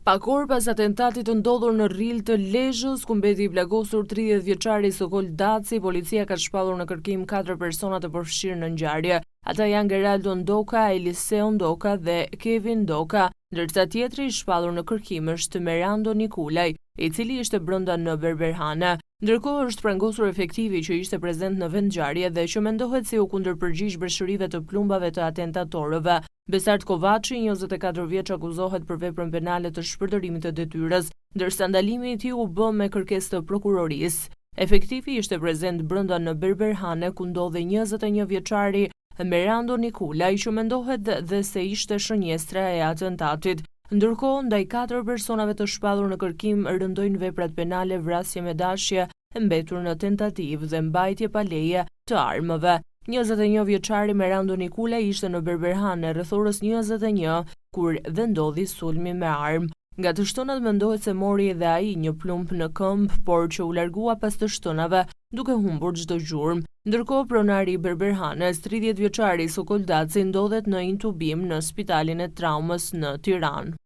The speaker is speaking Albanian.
Pak orë pas atentatit të ndodhur në Rril të Lezhës, ku mbeti i plagosur 30 vjeçari Sokol Daci, policia ka shpallur në kërkim 4 persona të përfshirë në ngjarje. Ata janë Geraldo Ndoka, Eliseo Ndoka dhe Kevin Ndoka, ndërsa tjetri i shpallur në kërkim është Merando Nikulaj, i cili ishte brenda në Berberhane. Ndërkohë është prangosur efektivi që ishte prezent në vend ngjarje dhe që mendohet se u kundërpërgjigj breshërive të plumbave të atentatorëve. Besart Kovaçi, 24 vjeç, akuzohet për veprën penale të shpërdorimit të detyrës, ndërsa ndalimi i tij u bë me kërkesë të prokurorisë. Efektivi ishte prezent brenda në Berberhane, ku ndodhej 21 vjeçari Merando Nikulaj, që mendohet dhe se ishte shënjestra e atentatit. Ndërkohë, ndaj 4 personave të shpallur në kërkim rëndojnë veprat penale, vrasje me dashje, mbetur në tentativë dhe mbajtje pa leje të armëve. 21 vjeçari Merando Nikulaj ishte në Berberhane rreth orës 21 kur vendodhi sulmi me armë. Nga të shtunat mendohet se mori edhe ai një plumb në këmbë, por që u largua pas të shtunave duke humbur çdo gjurmë. Ndërkohë, pronari i Berberhanes, 30 vjeçari Sokol Daci, ndodhet në intubim në Spitalin e Traumës në Tiranë.